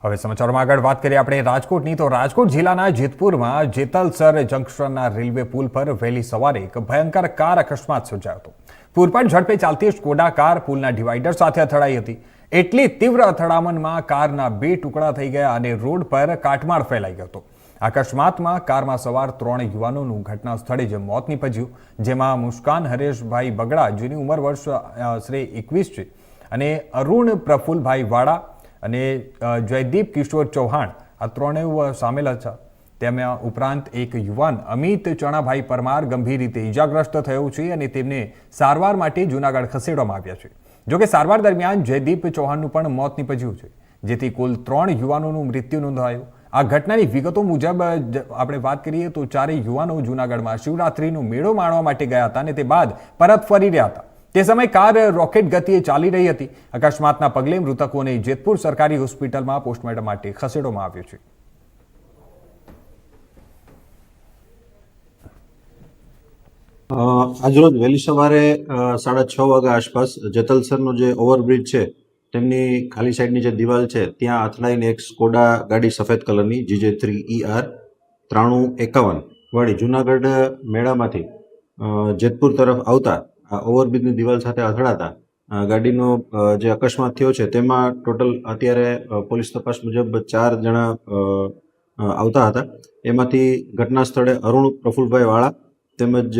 હવે સમાચારોમાં આગળ વાત કરીએ આપણે રાજકોટની તો રાજકોટ જિલ્લાના જેતપુરમાં જેતલસર જંકશનના રેલવે પુલ પર વહેલી સવારે એક ભયંકર કાર અકસ્માત સર્જાયો હતો। પૂરપાટ ઝડપે ચાલતી સ્કોડા કાર પુલના ડિવાઈડર સાથે અથડાઈ હતી। એટલી તીવ્ર અથડામણમાં કારના 2 ટુકડા થઈ ગયા અને રોડ પર કાટમાળ ફેલાઈ ગયો હતો। અકસ્માતમાં કારમાં સવાર 3 યુવાનોનું ઘટના સ્થળે જ મોત નીપજ્યું, જેમાં મુસ્કાન હરેશભાઈ બગડા, જેની ઉંમર વર્ષ આશરે 21 છે, અને અરુણ પ્રફુલભાઈ વાળા અને જયદીપ કિશોર ચૌહાણ આ ત્રણેય સામેલ હતા। તેમાં ઉપરાંત એક યુવાન અમિત ચણાભાઈ પરમાર ગંભીર રીતે ઇજાગ્રસ્ત થયો છે અને તેમને સારવાર માટે જૂનાગઢ ખસેડવામાં આવ્યા છે। જોકે સારવાર દરમિયાન જયદીપ ચૌહાણનું પણ મોત નીપજ્યું છે, જેથી કુલ 3 યુવાનોનું મૃત્યુ નોંધાયું। આ ઘટનાની વિગતો મુજબ આપણે વાત કરીએ તો 4 યુવાનો જૂનાગઢમાં શિવરાત્રીનો મેળો માણવા માટે ગયા હતા અને તે બાદ પરત ફરી રહ્યા હતા। તે સમયે કાર રોકેટ ગતિએ ચાલી રહી હતી। અકસ્માતના પગલે મૃતકોને જેતપુર સરકારી હોસ્પિટલમાં પોસ્ટમોર્ટમ માટે ખસેડવામાં આવ્યો છે। આજરોજ વહેલી સવારે 6:30 વાગ્યા આસપાસ જેતલસરનો જે ઓવરબ્રિજ છે તેમની ખાલી સાઈડની જે દિવાલ છે ત્યાં અથડાઈને એક સ્કોડા ગાડી સફેદ કલરની GJ3ER 9351 વાળી જૂનાગઢ મેળામાંથી જેતપુર તરફ આવતા આ ઓવરબ્રિજની દિવાલ સાથે અથડાતા ગાડીનો જે અકસ્માત થયો છે તેમાં ટોટલ અત્યારે પોલીસ તપાસ મુજબ 4 જણા આવતા હતા। એમાંથી ઘટના સ્થળે અરુણ પ્રફુલભાઈ વાળા તેમજ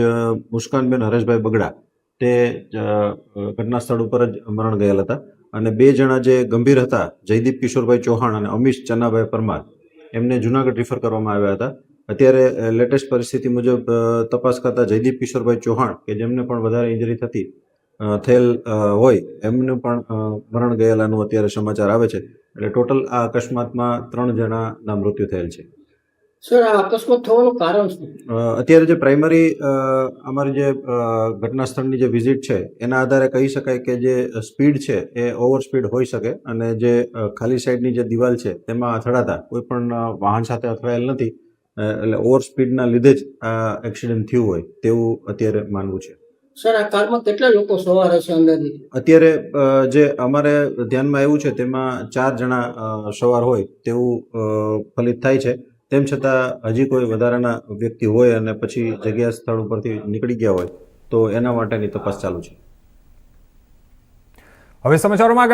મુસ્કાનબેન હરેશભાઈ બગડા તે ઘટના સ્થળ ઉપર જ મરણ ગયેલ હતા અને 2 જણા જે ગંભીર હતા, જયદીપ કિશોરભાઈ ચૌહાણ અને અમીશ ચન્નાભાઈ પરમાર, એમને જૂનાગઢ રિફર કરવામાં આવ્યા હતા। અત્યારે લેટેસ્ટ પરિસ્થિતિ મુજબ તપાસ કરતા જયદીપ કિશોરભાઈ ચૌહાણ કે જેમને પણ વધારે ઇન્જરી થયેલ હોય એમનું પણ મરણ ગયેલાનું અત્યારે સમાચાર આવે છે। એટલે ટોટલ આ અકસ્માતમાં 3 જણાના મૃત્યુ થયેલ છે। સર, આ અકસ્માત થવાનું કારણ શું? અત્યારે જે પ્રાઇમરી અમારી જે ઘટના સ્થળની જે વિઝિટ છે એના આધારે કહી શકાય કે જે સ્પીડ છે એ ઓવર સ્પીડ હોઈ શકે અને જે ખાલી સાઈડની જે દિવાલ છે તેમાં અથડાતા કોઈ પણ વાહન સાથે અથડાયેલ નથી, એટલે ઓવર સ્પીડના લીધે જ આ એક્સિડન્ટ થયું હોય તેવું અત્યારે માનવું છે। સર, આ કારમાં કેટલા લોકો સવાર હશે અંદાજિત? અત્યારે જે અમારે ધ્યાનમાં આવ્યું છે તેમાં 4 જણા સવાર હોય તેવું ફલિત થાય છે। તેમ છતાં હજી કોઈ વધારાના વ્યક્તિ હોય અને પછી જગ્યા સ્થળ ઉપરથી નીકળી ગયા હોય તો એના માટેની તપાસ ચાલુ છે। હવે સમાચારોમાં આગળ